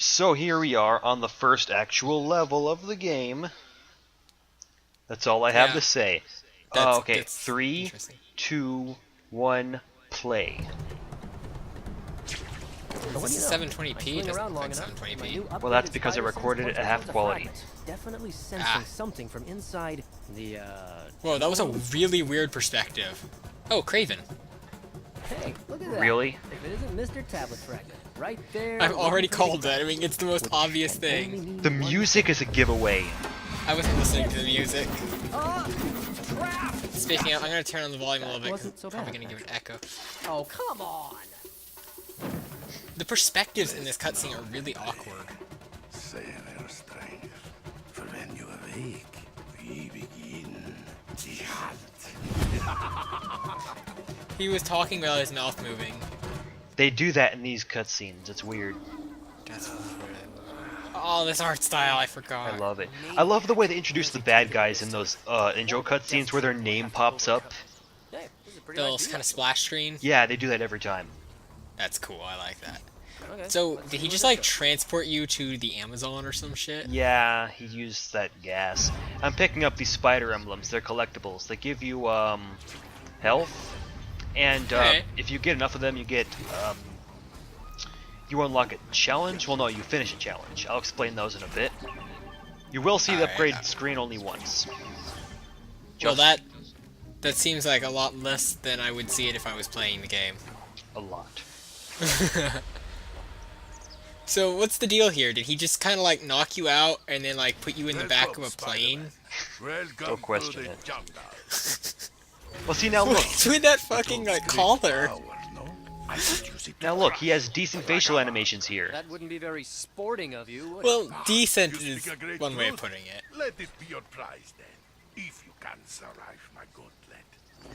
So here we are on the first actual level of the game. That's all I have Yeah. to say. Okay, That's 3, interesting. 2, 1, play. This is 720p. It doesn't look like 720p. Well, that's because I recorded it at half quality. Definitely sensing Ah. something from inside the Whoa, that was a really weird perspective. Oh, Craven. Hey, look at that. Really? If it isn't Mr. Tablet Fragment, right there. I've already waiting for me called that. I mean, it's the most which obvious can only thing. mean The one music is a giveaway. I wasn't listening to the music. Crap! Speaking of, I'm gonna turn on the volume a little bit. 'Cause Wasn't it's so probably bad, gonna give an echo. Oh, come on! The perspectives in this cutscene are really awkward. Say their strength, for when you awake, we begin the hunt. He was talking without his mouth moving. They do that in these cutscenes. It's weird. That's oh, this art style, I forgot. I love it. I love the way they introduce the bad guys in those intro cutscenes where their name pops up. Hey, this is a The pretty little nice kind of splash screen. Yeah, they do that every time. That's cool. I like that. Okay, So, let's did see he where just this like goes. transport you to the Amazon or some shit? Yeah, he used that gas. I'm picking up these spider emblems. They're collectibles. They give you health, and Alright. if you get enough of them, you get you unlock a challenge. Well, no, you finish a challenge. I'll explain those in a bit. You will see the Alright. upgrade screen only once. Well, Just that seems like a lot less than I would see it if I was playing the game. a lot. So, what's the deal here? Did he just kind of like knock you out and then like put you in the back of a plane? Welcome question to the it. jungle. Well, see now look. What's with that fucking like collar? Power, no? I could use it Now to look. crush. He has decent facial animations here. That wouldn't be very sporting of you, would it? Well, decent You is speak a great one way of truth. putting it. Let it be your prize then. If you can survive my gauntlet,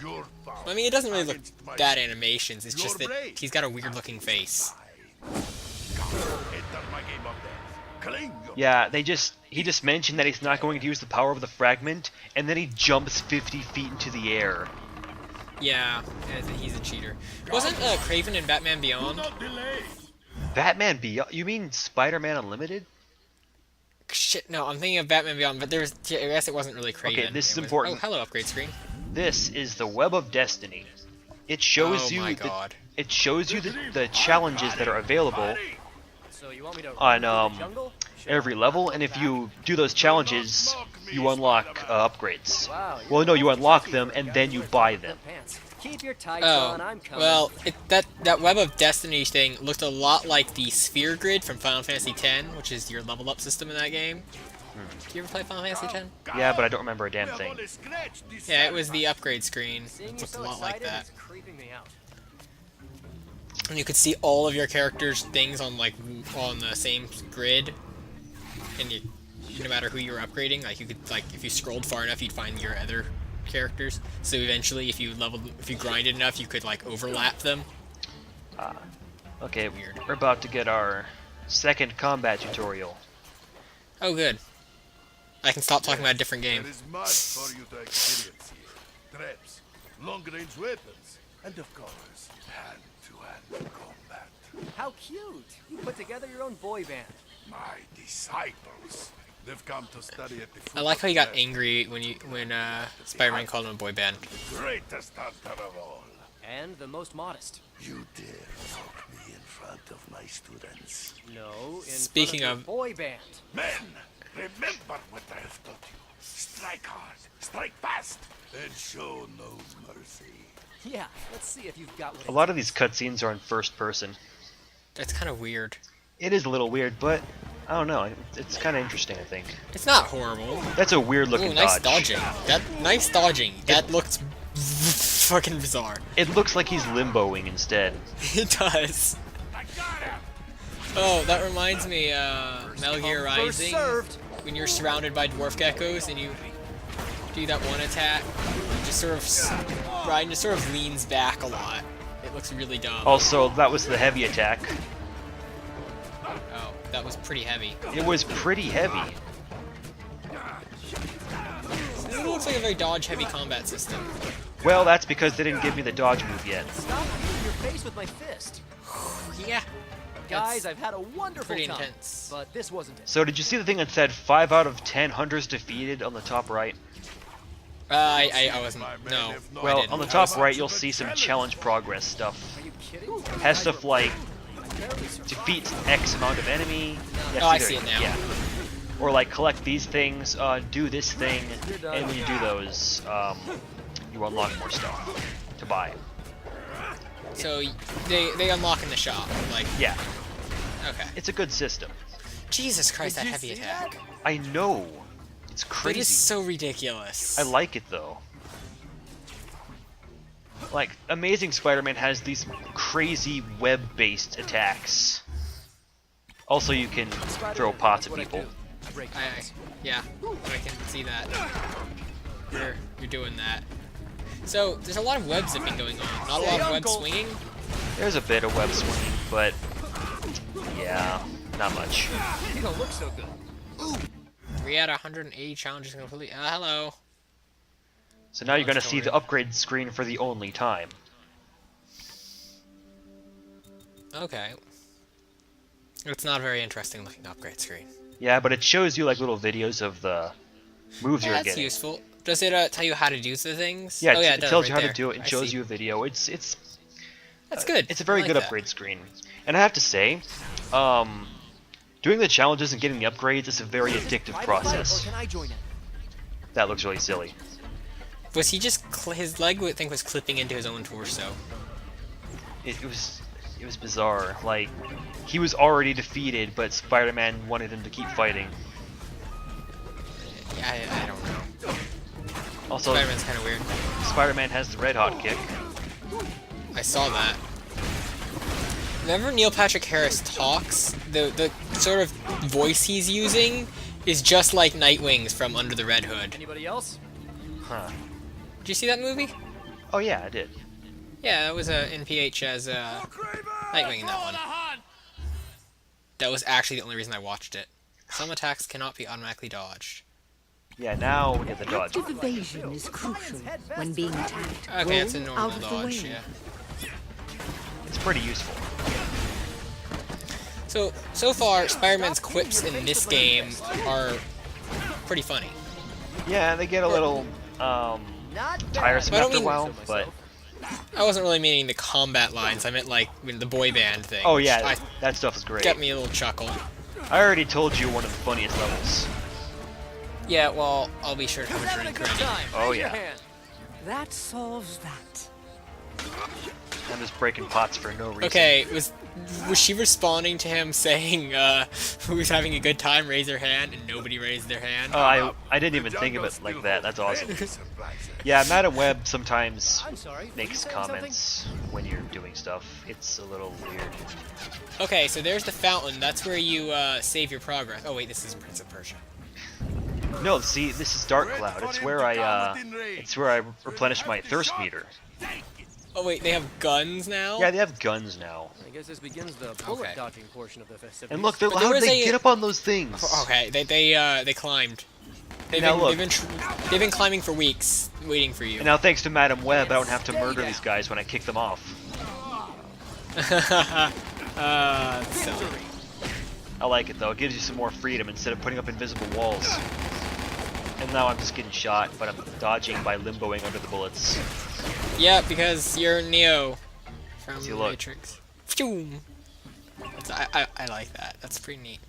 your power I mean, it doesn't really look against my that animations. It's just Your that blade. he's got a weird looking face. Come, enter my game of death. Claim your Yeah, he just mentioned that he's not going to use the power of the fragment, and then he jumps 50 feet into the air. Yeah, he's a cheater. Wasn't Craven in Batman Beyond? not delay. Batman Beyond? You mean Spider-Man Unlimited? Shit, no, I'm thinking of Batman Beyond, but I guess it wasn't really Craven. this is It was- important. Oh, hello, upgrade screen. This is the Web of Destiny. It shows Oh you my the, god. it shows you the challenges that are available So you want me to on run through the jungle? every level, and if you do those challenges, you unlock upgrades. Wow, Well, no, you unlock them and then you buy them. Pants. Keep your tights Oh, on, I'm coming. well, that Web of Destiny thing looked a lot like the sphere grid from Final Fantasy X, which is your level up system in that game. Did you ever play Final Fantasy X? Yeah, but I don't remember a damn We have thing. only scratched the Yeah, it was surface. the upgrade screen. Seeing It you looked a so lot like excited that. is creeping me out. And you could see all of your characters' things on like on the same grid, and no matter who you were upgrading, like you could like if you scrolled far enough, you'd find your other characters. So eventually, if you grinded enough, you could like overlap them. Okay, Weird. we're about to get our second combat tutorial. Oh, good. I can stop talking about a different game. There is much for you to experience here. Traps, long-range weapons, and of course, hand-to-hand combat. How cute! You put together your own boy band. My disciples. They've come to study at the foot I like of how you got death. angry when Spider-Man called him a boy band. Greatest hunter of all. And the most modest. You dare mock me in front of my students. No, in Speaking front of- your boy band. Men, remember what I have taught you. Strike hard, strike fast, and show no mercy. Yeah, let's see if you've got what A lot of these cutscenes are in first person. That's kind of weird. It is a little weird, but I don't know. It's kind of interesting, I think. It's not horrible. That's a weird Ooh, looking nice dodge. dodging. Nice dodging. That looks fucking bizarre. It looks like he's limboing instead. It does. I got him! Oh, that reminds me, Metal Gear First Rising, served. when you're surrounded by dwarf geckos and you do that one attack, just sort of, Ryan just sort of leans back a lot. It looks really dumb. Also, that was the heavy attack. Oh, that was pretty heavy. It was pretty heavy. It looks like a very dodge-heavy combat system. Well, that's because they didn't give me the dodge move yet. Stop hitting your face with my fist. Yeah. Guys, I've had a wonderful pretty time. intense. But this wasn't it. So did you see the thing that said 5 out of 10 hunters defeated on the top right? I wasn't. No. I Well, didn't. on the top right, you'll see some challenge progress stuff. Are you kidding? Has stuff like Barely survived. defeat X amount of enemy. Yeah, Oh, I there see you it go. now. Yeah. Or like collect these things, do this thing, and when you do those, you unlock more stuff to buy. So they unlock in the shop. Like, Yeah, okay. it's a good system. Jesus Christ, that Did you heavy see attack. I know. It's It crazy. is so ridiculous. I like it though. Like, Amazing Spider-Man has these crazy web-based attacks. Also, you can throw pots at people. Yeah, I can see that. You're doing that. So there's a lot of web zipping going on. Not a lot of web swinging. There's a bit of web swinging, but yeah, not much. You don't look so good. 3 out of 180 challenges complete. Hello. So now you're gonna see the upgrade screen for the only time. Okay. It's not a very interesting looking upgrade screen. Yeah, but it shows you like little videos of the moves you're That's getting. useful. Does it tell you how to do the things? Yeah, oh, yeah, it does, tells right you how there. to do it and I shows see. you a video. It's That's good. It's a very I like good that. upgrade screen. And I have to say, doing the challenges and getting the upgrades is a very addictive Or process. can I join in? That looks really silly. Was he just his leg? I think was clipping into his own torso. It was bizarre. Like, he was already defeated, but Spider-Man wanted him to keep fighting. Yeah, I don't know. Also, Spider-Man's kind of weird. Spider-Man has the red hot kick. I saw that. Whenever Neil Patrick Harris talks, the sort of voice he's using is just like Nightwing's from Under the Red Hood. Anybody else? Huh. Did you see that movie? Oh yeah, I did. Yeah, that was NPH as Nightwing in that one. That was actually the only reason I watched it. Some attacks cannot be automatically dodged. Yeah, now we get the dodge. Active evasion is crucial when being attacked. Okay, it's a Roll normal out of the dodge, way. yeah. It's pretty useful. So far, Spider-Man's quips in this game are pretty funny. Yeah, they get a little Not tiresome But I don't after a mean- while, but I wasn't really meaning the combat lines, I meant like when the boy band thing. oh which yeah, that stuff is great. got me a little chuckle. I already told you one of the funniest levels. Yeah, well, I'll be sure to have a having a drink good ready. time. Oh, Raise your yeah. hand. That solves that. I'm just breaking pots for no reason. Okay, was she responding to him saying, who's having a good time, raise their hand, and nobody raised their hand? Oh, I didn't even think of it like that. That's awesome. Yeah, Madam Web sometimes I'm sorry. were makes you saying something? comments when you're doing stuff. It's a little weird. Okay, so there's the fountain. That's where you save your progress. Oh wait, this is Prince of Persia. No, see, this is Dark Cloud. It's where I replenish my thirst meter. Oh wait, they have guns now? Yeah, they have guns now. I guess this begins the bullet Okay. dodging portion of the festivities. And look, But how there did was they a- get up on those things? Okay, they climbed. Now look. They've been climbing for weeks, waiting for you. And now, thanks to Madam Web, I don't have to murder these guys when I kick them off. Silly. I like it though. It gives you some more freedom instead of putting up invisible walls. And now I'm just getting shot, but I'm dodging by limboing under the bullets. Yeah, because you're Neo from See, The look. Matrix. Phew. I like that. That's pretty neat.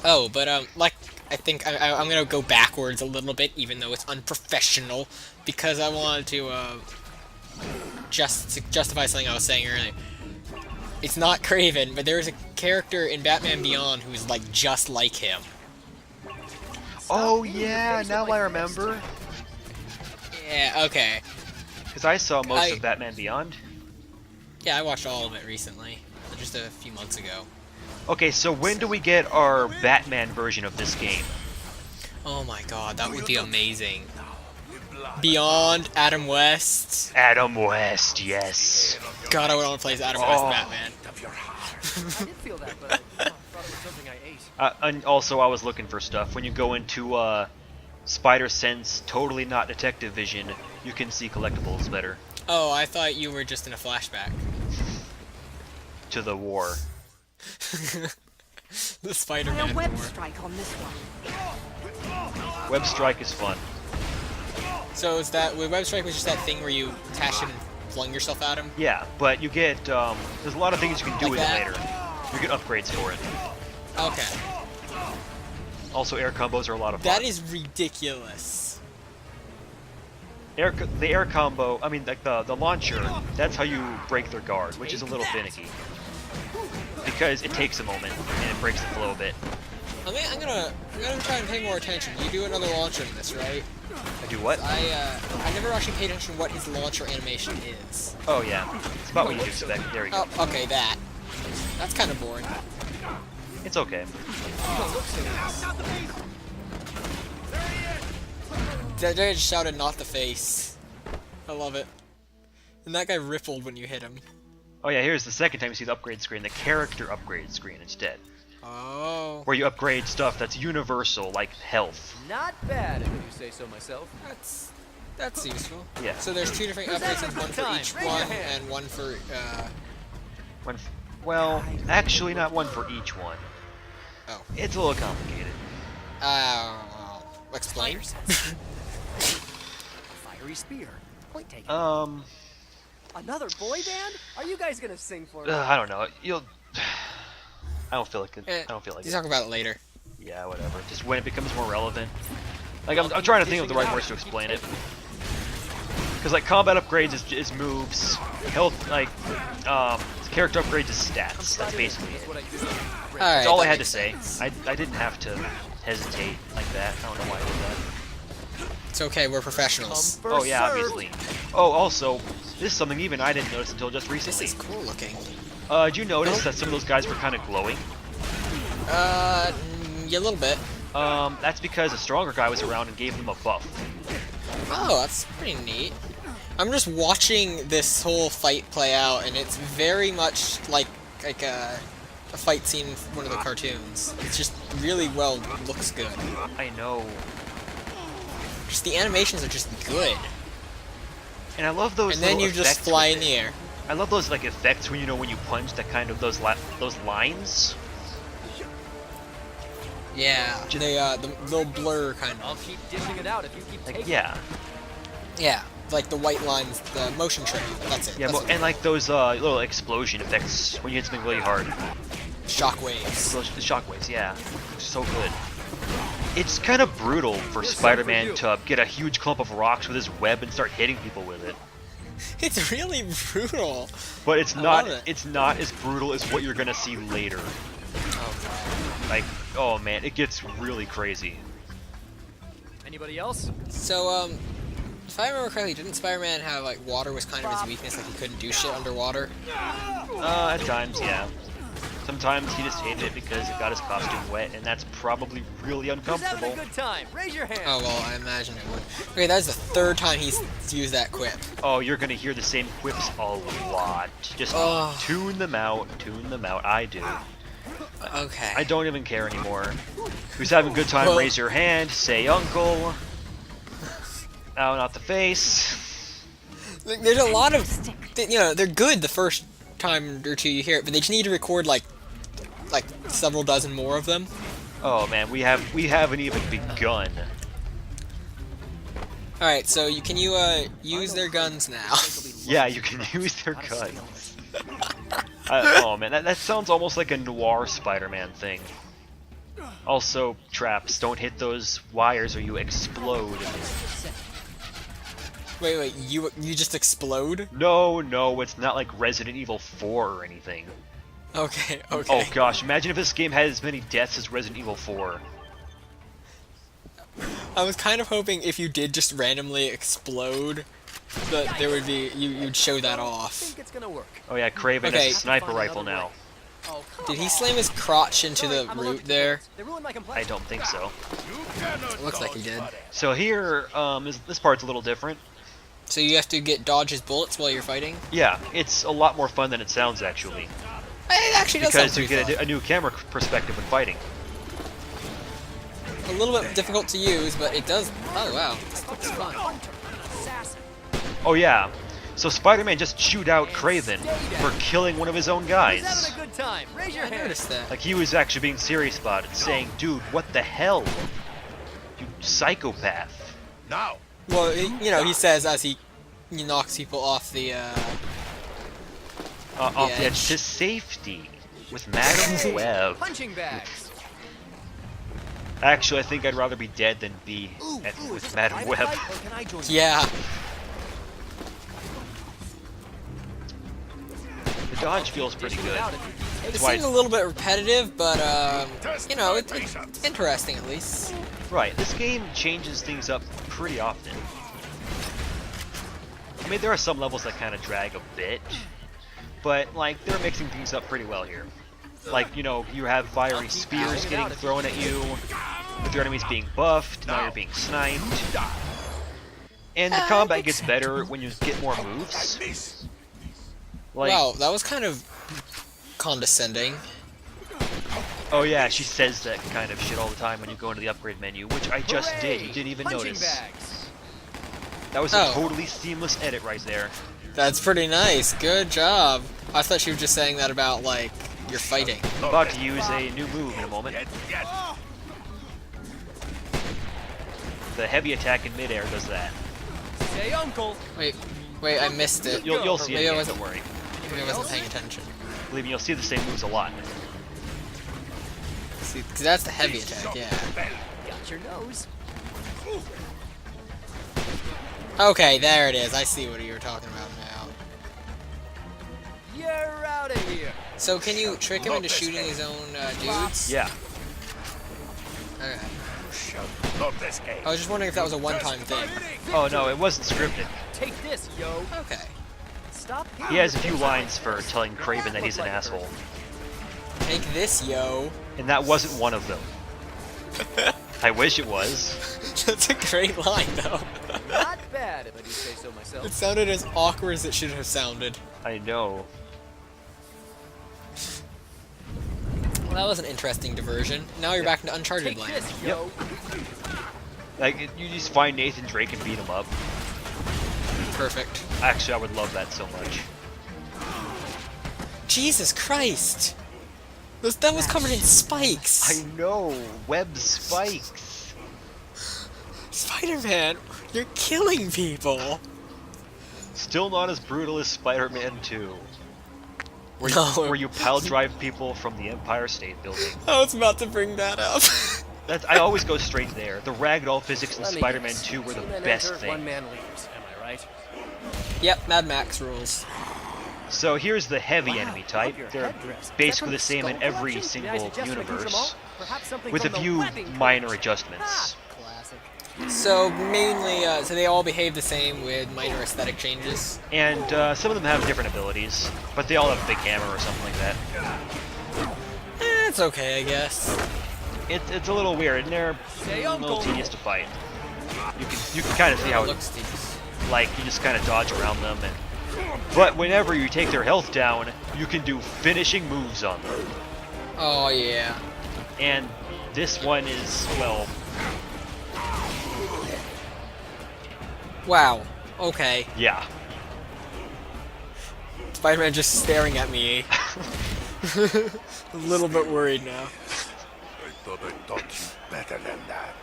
Oh, but like I think I'm gonna go backwards a little bit, even though it's unprofessional, because I wanted to justify something I was saying earlier. It's not Kraven, but there is a character in Batman Beyond who's like just like him. Oh yeah, now I remember. Yeah. Okay. Because I saw most I- of Batman Beyond. Yeah, I watched all of it recently, just a few months ago. Okay, so when do we get our Batman version of this game? Oh my god, that would be amazing. Beyond Adam West. Adam West, yes. God, I would want to play as Adam West Oh. Batman. I did feel that, but I thought it was something I ate. And also, I was looking for stuff. When you go into Spider Sense, totally not Detective Vision, you can see collectibles better. Oh, I thought you were just in a flashback. to the war. The Try Spider-Man a web war. strike on this one. Web strike is fun. So is that Web Strike was just that thing where you attach him and flung yourself at him? Yeah, but you get there's a lot of things you can do Like with that? it later. You get upgrades for it. Okay. Also, air combos are a lot of fun. That is ridiculous. The air combo, I mean, like the launcher, that's how you break their guard, which is a little finicky. Because it takes a moment, and it breaks the flow a bit. I'm gonna try and pay more attention. You do another launcher in this, right? I do what? I never actually paid attention to what his launcher animation is. Oh yeah, it's about what you'd expect. There we go. Oh, okay, that. That's kind of boring. It's okay. They just shouted, "Not the face." I love it. And that guy rippled when you hit him. Oh yeah, here's the second time you see the upgrade screen, the character upgrade screen instead. Oh. Where you upgrade stuff that's universal, like health. Not bad, if you say so myself. That's useful. Yeah. So there's 2 different upgrades, one for each Raise your one, hand. and one for Well, actually not one for each one. oh. It's a little complicated. Explain. Fiery spear. Point taken. Another boy band? Are you guys gonna sing for me? I don't know. I don't feel like it. I don't feel like You it. talk about it later. Yeah, whatever. Just when it becomes more relevant. Like, I'm trying to think of the right words to explain it. Because, like, combat upgrades is moves. Health, like, character upgrades is stats. That's basically it. Alright. That's all I that had to makes say. sense. I didn't have to hesitate like that. I don't know why I did that. It's okay, we're professionals. Oh, yeah, obviously. Oh, also, this is something even I didn't notice until just This recently. is cool looking. Did you notice that some of those guys were kind of glowing? Yeah, a little bit. That's because a stronger guy was around and gave them a buff. Oh, that's pretty neat. I'm just watching this whole fight play out, and it's very much like a fight scene from one of the cartoons. It's just really well, looks good. I know. Just the animations are just good. And I love those And then little you just effects fly with in the it. air. I love those like effects when when you punch that kind of those lines. Yeah, the little blur kind I'll of. keep dishing it out if you keep Like taking yeah, Yeah, like the white lines, the motion trade. That's it. yeah, That's and like those little explosion effects when you hit something really hard. shockwaves. Those the shockwaves, yeah, so good. It's kind of brutal for Here's some Spider-Man for you. to get a huge clump of rocks with his web and start hitting people with it. It's really brutal. But it's I not. love it. It's not as brutal as what you're gonna see later. Oh, Like, oh man, it gets really crazy. Anybody else? so, if I remember correctly, didn't Spider-Man have, like, water was kind of his weakness, like he couldn't do shit underwater? At times, yeah. Sometimes he just hated it because it got his costume wet, and that's probably really Who's having uncomfortable. a good time? Raise your hand. Oh, well, I imagine it would. Okay, that's the 3rd time he's used that quip. Oh, you're gonna hear the same quips a lot. Just Oh. tune them out, tune them out. I do. Okay. I don't even care anymore. Who's having a good time, Well- raise your hand, say uncle. Oh, not the face. There's a lot of, they're good the first time or two you hear it, but they just need to record, like several dozen more of them. Oh man, we haven't even begun. Alright, so can you, use their guns now? Yeah, you can use their guns. Oh man, that sounds almost like a noir Spider-Man thing. Also, traps, don't hit those wires or you explode. Wait, you just explode? No, it's not like Resident Evil 4 or anything. Okay. Oh gosh, imagine if this game had as many deaths as Resident Evil 4. I was kind of hoping if you did just randomly explode, that there would be, you'd show that I off. think it's gonna work. Oh yeah, Kraven Okay. has a sniper rifle now. Oh, come Did he on. slam his crotch into Sorry, the I'm root allergic to there? bullets. They ruined my I complexion. don't think so. You cannot It looks like he did. So here, this part's a little different. So you have to dodge his bullets while you're fighting? Yeah, it's a lot more fun than it sounds actually. It actually does sound Because you pretty get fun. a new camera perspective when fighting. A little bit difficult to use, but it does. Oh wow, this looks fun. Assassin. Oh yeah, So Spider-Man just chewed out Kraven for killing one of his own Who's guys. having a good time? Raise your I hand. noticed that. Like he was actually being serious about it, saying, "Dude, what the hell? You psychopath." Now, Well, you know, he says as he knocks people off the, Off the edge edge. to safety with Madam Web. Punching bags. Actually, I think I'd rather be dead than be with Madam Web. Or can I join you? Yeah. The dodge feels pretty Dish it good. out if you take It That's why seems a little bit repetitive, but, you know, it's interesting at least. Right, this game changes things up pretty often. I mean, there are some levels that kind of drag a bit, but, like, they're mixing things up pretty well here. Like, you know, you have fiery spears getting thrown at you, with your enemies being buffed, now you're being sniped. And the combat gets better when you get more moves. Like, Wow, that was kind of condescending. oh yeah, she says that kind of shit all the time when you go into the upgrade menu, which I just did, you didn't even Punching notice. bags. That was a Oh. totally seamless edit right there. That's pretty nice. Good job. I thought she was just saying that about, like, you're fighting. I'm about to use a new move in a moment. The heavy attack in midair does that. Say uncle. Wait, I missed it. You'll see it Maybe I again, wasn't- don't worry. Maybe I wasn't paying attention. Believe me, you'll see the same moves a lot. See, 'cause that's the heavy attack, yeah. Got your nose. Okay, there it is. I see what you were talking about now. You're out of here. So can you trick him into shooting his own dudes? Yeah. Okay. Not this game. I was just wondering if that was a one-time thing. Oh no, it wasn't scripted. Take this, yo. Okay. Stop. He has a few lines for telling Kraven that he's an asshole, Take this, yo. and that wasn't one of them. I wish it was. That's a great line, though. Not bad, if I do say so It myself. sounded as awkward as it should have sounded. I know. Well, that was an interesting diversion. Now you're back into Uncharted Take land. this, yo. Like, you just find Nathan Drake and beat him up. Perfect. Actually, I would love that so much. Jesus Christ! That was covered in spikes! I know, web spikes. Spider-Man, you're killing people! Still not as brutal as Spider-Man 2, No. where you pile drive people from the Empire State Building. I was about to bring that up. I always go straight there. The ragdoll physics in Let me Spider-Man guess. 2 were the Two men best enter, One thing. man leaves. Am I right? Yep, Mad Max rules. So here's the heavy Wow, enemy love type. your They're headdress. Is that basically from the same in Skull every Collection? May I single suggest we hunt 'em all? universe, Perhaps something with a from the few webbing minor collection. adjustments. Classic. So, mainly, so they all behave the same with minor aesthetic changes. And some of them have different abilities, but they all have a big hammer or something like that. It's okay, I guess. It's a little weird, and they're Say a little uncle. tedious to fight. You can kind of see how It it looks tedious. like you just kind of dodge around them, but whenever you take their health down, you can do finishing moves on them. Oh, yeah. And this one is, well, Wow. Okay. yeah. Spider-Man just staring at me. A little bit worried now. I thought I taught you better than that.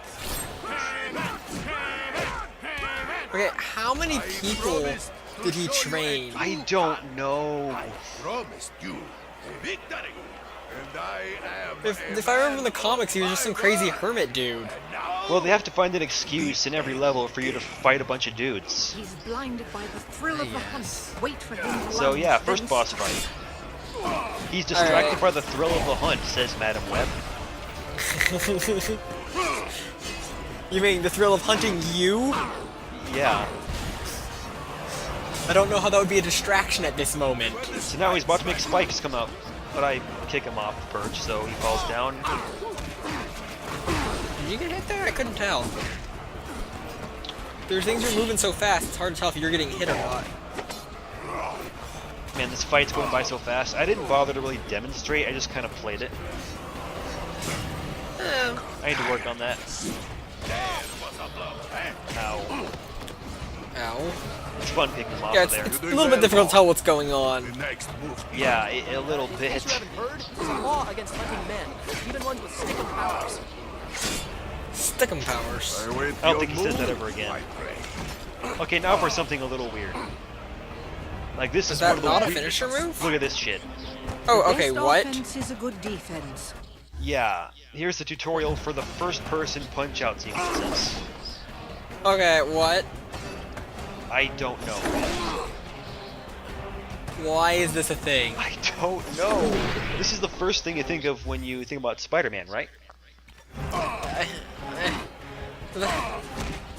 Okay, how many people did he train? I don't know. I promised you a victory, and I am. If I remember in the comics, he was just some crazy hermit dude. Well, they have to find an excuse in every level for you to fight a bunch of dudes. He's blinded by the thrill of the Yes. hunt. Wait for him to So land, yeah, first then boss strike. fight. He's distracted Alright. by the thrill of the hunt, says Madam Web. You mean the thrill of hunting you? Yeah. I don't know how that would be a distraction at this moment. So now he's about to make spikes come out, but I kick him off the perch, so he falls down. Did you get hit there? I couldn't tell. There's things are moving so fast, it's hard to tell if you're getting hit or not. Man, this fight's going by so fast. I didn't bother to really demonstrate, I just kind of played it. I need to work on that. Ow. Ow. It's fun picking them off Yeah, of there. it's a little bit difficult to tell what's going The on. next move. Yeah, a little In bit. case you haven't heard, there's a law against hunting men, even ones with stickum powers. Stickum powers. Await I don't your think he says that move, ever again. my friend. Okay, now for something a little weird. Like this Is is that one of not a those finisher move? Look at this shit. Oh, okay, Best what? offense is a good defense. Yeah, here's the tutorial for the first-person punch-out sequences. Okay, what? I don't know. Why is this a thing? I don't know. This is the first thing you think of when you think about Spider-Man, right?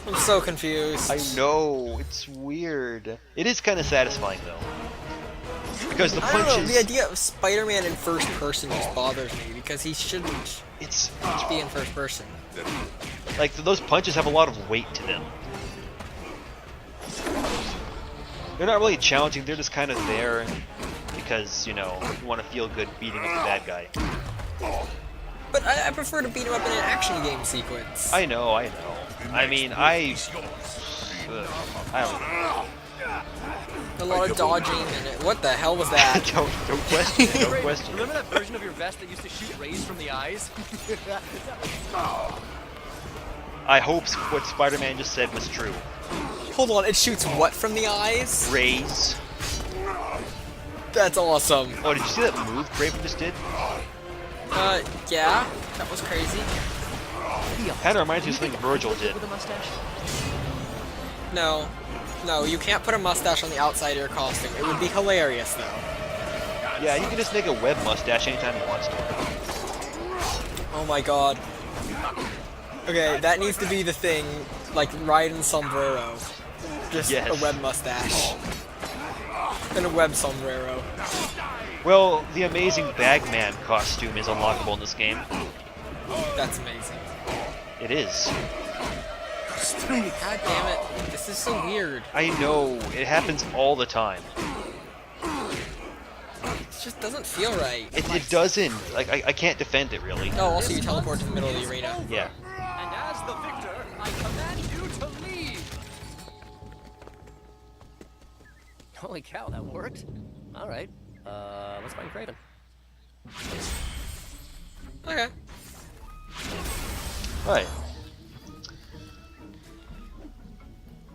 I'm so confused. I know, it's weird. It is kind of satisfying though. Because the I don't know, punches... the idea of Spider-Man in first person just bothers me because he shouldn't It's... be in first person. Like, those punches have a lot of weight to them. They're not really challenging, they're just kind of there because, you know, you want to feel good beating up the bad guy. But I prefer to beat him up in an action game sequence. I know. I mean, I don't know. A lot of dodging and it. What the hell was that? don't question, don't question. Remember that version of your vest that used to shoot rays from the eyes? I hope what Spider-Man just said was true. Hold on, it shoots what from the eyes? Rays. That's awesome. Oh, did you see that move Craven just did? Yeah, that was crazy. Kind of reminds me of something Virgil did. With a mustache? No, you can't put a mustache on the outside of your costume. It would be hilarious though. Yeah, he can just make a web mustache anytime he wants to. Oh my god. Okay, that needs to be the thing, like Raiden sombrero. Just Yes. a web mustache. And a web sombrero. Well, the amazing Bagman costume is unlockable in this game. That's amazing. It is. God damn it. This is so weird. I know, it happens all the time. It just doesn't feel right. It doesn't. Like, I can't defend it, really. Oh, also you teleport to the middle of the arena. Yeah. And as the victor, I command you to leave! Holy cow, that worked. Alright, let's find Craven. Okay. Right.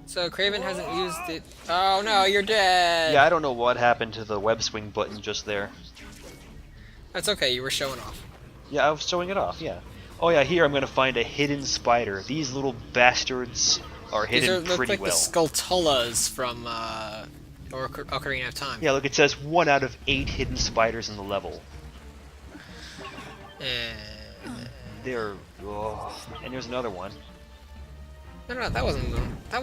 So Craven hasn't used it. Oh no, you're dead! Yeah, I don't know what happened to the web swing button just there. That's okay, you were showing off. Yeah, I was showing it off, yeah. Oh yeah, here I'm gonna find a hidden spider. These little bastards are These hidden look pretty like well. the Skulltulas from Ocarina of Time. Yeah, look, it says 1 out of 8 hidden spiders in the level. They're... Oh. And there's another one. No, that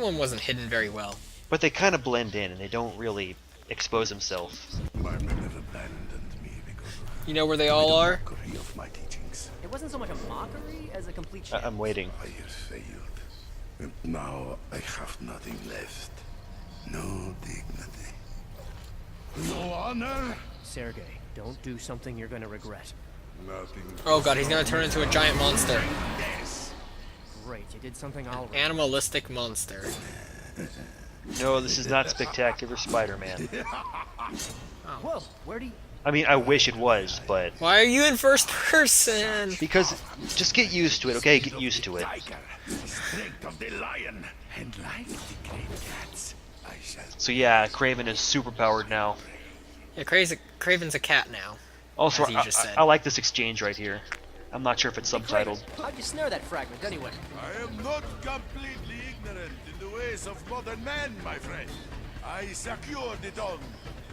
one wasn't hidden very well. But they kind of blend in, and they don't really expose themselves. My men have abandoned me because of You know where they all are? mockery of my teachings. It wasn't so much a mockery as a complete shame. I'm waiting. I have failed. And now I have nothing left. No dignity. No honor. Sergey, don't do something you're gonna regret. Nothing. Oh god, he's gonna turn into a giant monster. Great, you did something all right. Animalistic monster. No, this is not Spectacular Spider-Man. Whoa, where do you... I mean, I wish it was, but... Why are you in first person? Because, just get used to it, okay? Get used to it. Tiger, strength of the lion, and like the great cats, I shall. So yeah, Craven is super powered now. Yeah, Craven's a cat now. Also, As you just said. I like this exchange right here. I'm not sure if it's subtitled. How'd you snare that fragment anyway? I am not completely ignorant in the ways of modern man, my friend. I secured it on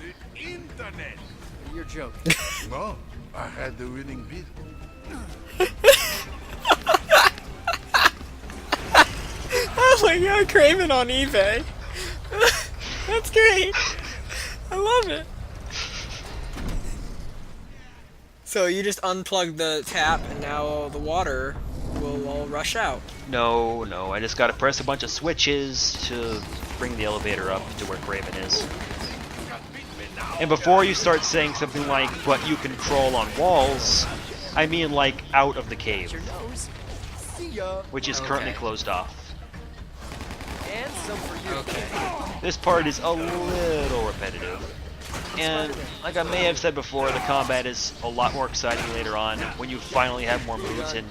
the internet. You're joking. No, I had the winning bid. Oh my god, Craven on eBay. That's great. I love it. So you just unplug the tap and now the water will all rush out. No, I just gotta press a bunch of switches to bring the elevator up to where Craven is. And before you start saying something like, but you can crawl on walls, I mean like out of the cave, Your nose. See ya. which is currently Okay. closed off. And some for you. Okay. This part is a little repetitive. And like I may have said before, the combat is a lot more exciting later on when you finally have more moves and,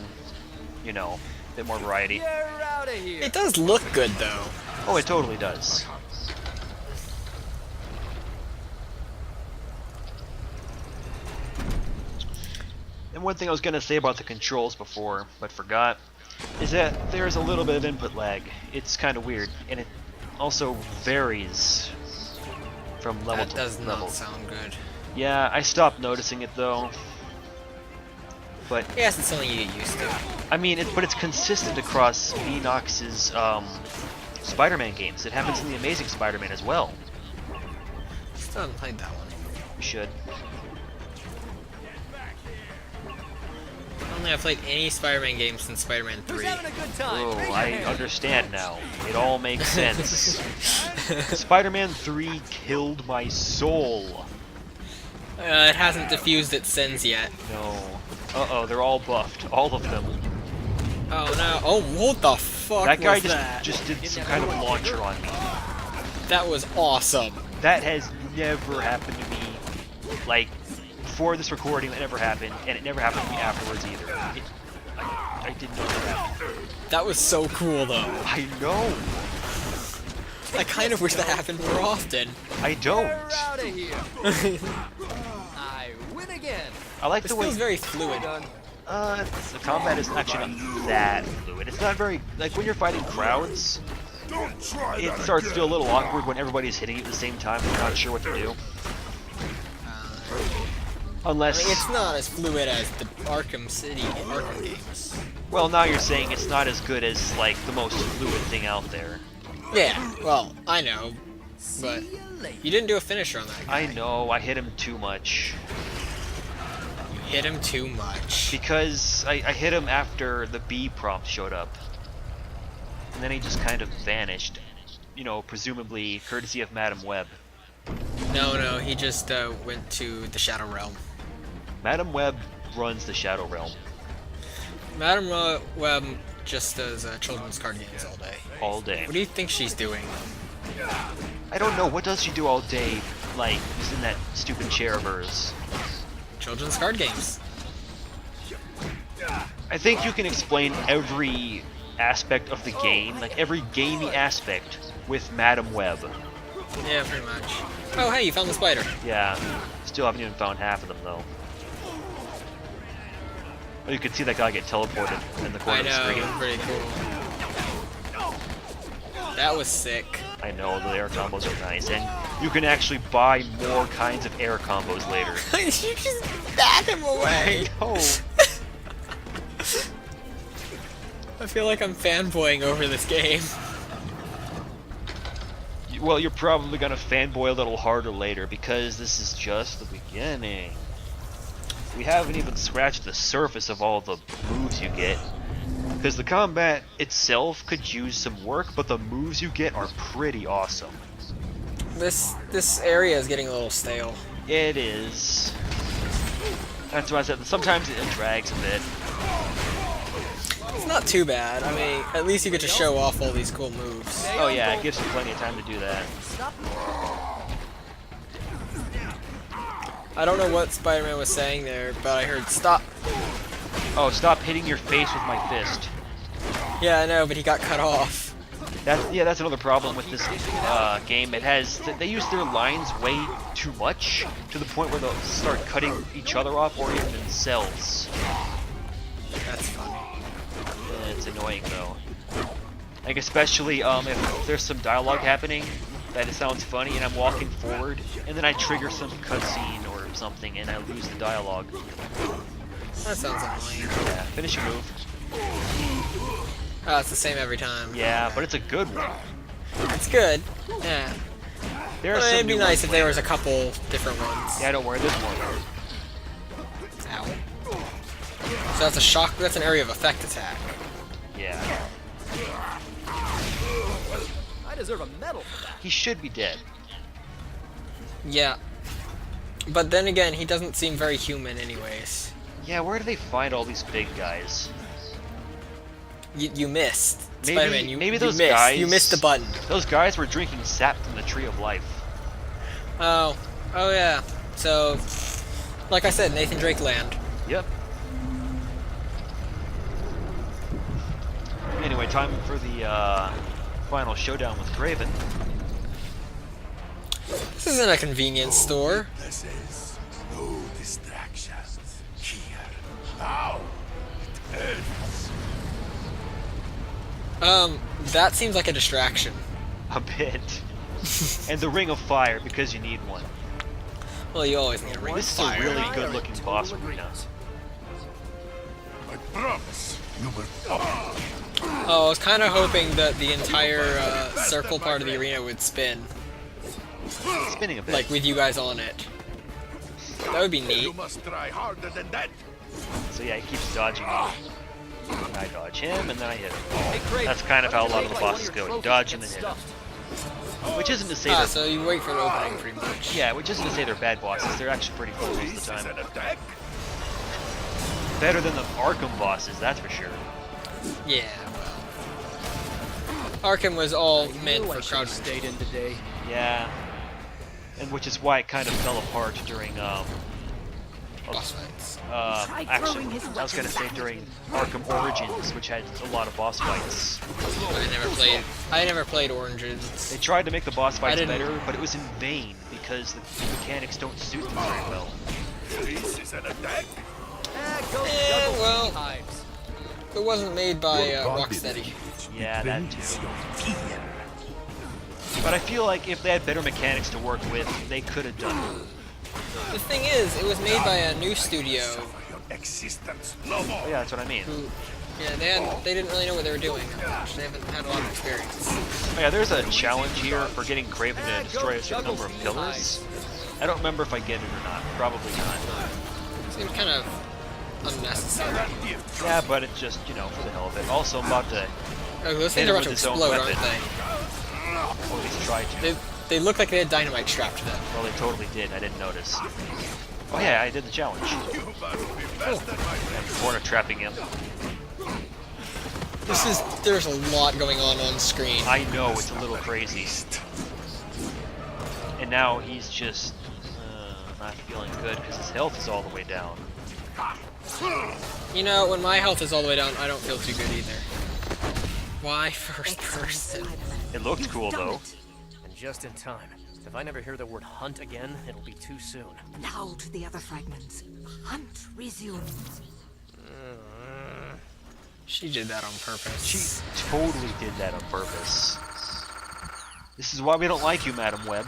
you know, a bit more variety. You're out of here. It does look good though. Oh, it totally does. And one thing I was going to say about the controls before, but forgot, is that there's a little bit of input lag. It's kind of weird, and it also varies from level That to does level. not sound good. Yeah, I stopped noticing it though. But Yes, it's something you get used to. I mean, it's consistent across Enox's Spider-Man games. It happens in the Amazing Spider-Man as well. Still haven't played that one. You should. I don't think I've played any Spider-Man games since Spider-Man Who's 3. having a good time? Oh, Raise your I hand. understand now. It all makes sense. Spider-Man 3 killed my soul. It hasn't diffused its sins yet. No. Uh-oh, they're all buffed. All of them. Oh no! Oh, what the fuck That guy was that? just did some kind of launcher on me. That was awesome. That has never happened to me. Like, before this recording, it never happened, and it never happened to me afterwards either. I didn't know that happened. That was so cool though. I know. I kind of wish that happened more often. I don't. You're out of here. I win again. I like This the way feels very fluid. Done. the combat is actually not that fluid. It's not very like when you're fighting crowds. Don't try It that starts to again. feel a little awkward when everybody's hitting it at the same time and you're not sure what to do. I Unless, mean, it's not as fluid as the Arkham games. well, now you're saying it's not as good as like the most fluid thing out there. Yeah, well, I know, but See you later. you didn't do a finisher on that guy. I know, I hit him too much. You hit him too much. Because I hit him after the B prompt showed up. And then he just kind of vanished. You know, presumably courtesy of Madam Web. No, he just went to the Shadow Realm. Madam Web runs the Shadow Realm Madam Web just does children's card games all day. all day. What do you think she's doing? I don't know, what does she do all day, like, just in that stupid chair of hers? Children's card games. I think you can explain every aspect of the game, like every gamey aspect, with Madam Web. Yeah, pretty much. Oh, hey, you found the spider. Yeah, still haven't even found half of them though. Oh, you could see that guy get teleported in the corner I of the screen. know, pretty cool. That was sick. I know, the air combos are nice, and you can actually buy more kinds of air combos later. You just bat him away. Oh, I feel like I'm fanboying over this game. well, you're probably gonna fanboy a little harder later because this is just the beginning. We haven't even scratched the surface of all the moves you get. Because the combat itself could use some work, but the moves you get are pretty awesome. This area is getting a little stale. It is. That's why I said that sometimes it drags a bit. It's not too bad. I mean, at least you get to show off all these cool moves. Oh yeah, it gives you plenty of time to do that. Stop. I don't know what Spider-Man was saying there, but I heard stop. Oh, stop hitting your face with my fist. Yeah, I know, but he got cut off. That's another problem with this game. It has they use their lines way too much to the point where they'll start cutting each other off or even themselves. That's funny. It's annoying though. Like especially if there's some dialogue happening that it sounds funny and I'm walking forward and then I trigger some cutscene or something and I lose the dialogue. That sounds annoying. Yeah, finish your move. Oh, it's the same every time. Yeah, but it's a good one. It's good. Yeah. There are Well, some it'd be new nice ones if there later. was a couple different ones. Yeah, don't worry, there's more. Ow. So that's a shock. That's an area of effect attack. Yeah. I deserve a medal for that. He should be dead. Yeah. But then again, he doesn't seem very human, anyways. Yeah, where do they find all these big guys? You missed. Spider-Man, you, maybe you those missed. guys. You missed the button. Those guys were drinking sap from the Tree of Life. Oh yeah. So, like I said, Nathan Drake land. Yep. Anyway, time for the final showdown with Craven. This isn't a convenience store. This is no distractions. Here. Now. It ends. That seems like a distraction. A bit. And the Ring of Fire, because you need one. Well, you always need a ring of This is a fire. really good looking boss arena. I promise you will. Oh, I was kind of hoping that the entire circle part of the arena would spin, It's spinning a bit. like with you guys on it. That would be neat. You must try harder than that. So yeah, he keeps dodging me. And I dodge him, and then I hit him. Hey, Craven, That's kind of how how a do you lot of the make one bosses of your go. You trophies dodge and then get hit them. stuffed? Which isn't to say Ah, that. so you wait for the opening pretty much. Yeah, which isn't to say they're bad bosses. They're actually pretty cool most of This the is time. an attack. Better than the Arkham bosses, that's for sure. Yeah, well. Arkham was all meant Knew I for should have crowd. stayed in today. Yeah. And which is why it kind of fell apart during Boss fights. actually, I was gonna say during Arkham Origins, which had a lot of boss fights. I never played Oranges. They tried to make the boss fights didn't- better, but it was in vain because the mechanics don't suit them very well. This is an attack. Go Yeah, juggle well- beehives. It wasn't made by Rocksteady. Yeah, that too. But I feel like if they had better mechanics to work with, they could have done it. The thing is, it was made by a new studio. Your existence no more. Oh, yeah, that's what I mean. Who, yeah, they didn't really know what they were doing. They haven't had a lot of experience. Oh, yeah, there's a challenge here for getting Craven to destroy a certain number of pillars. I don't remember if I get it or not. Probably not. Seems kind of unnecessary. Yeah, but it's just, you know, for the hell of it. Also, I'm about to, Oh, those Hit things him are about with to his own explode, weapon. aren't they? or at least try to. They look like they had dynamite strapped to them. Well, they totally did. I didn't notice. Oh yeah, I did the challenge. You must be faster, my friend. Corner trapping him. There's a lot going on screen. I know, it's a little crazy. And now he's just not feeling good because his health is all the way down. You know, when my health is all the way down, I don't feel too good either. Why first person? It looked cool though. And just in time. If I never hear the word hunt again, it'll be too soon. Now to the other fragments. Hunt resumes. She did that on purpose. She totally did that on purpose. This is why we don't like you, Madam Web.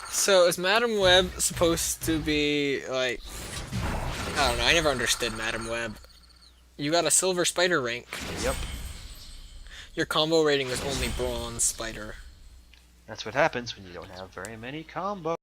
So is Madam Web supposed to be like? I don't know. I never understood Madam Web. You got a silver spider rank. Yep. Your combo rating was only bronze spider. That's what happens when you don't have very many combos.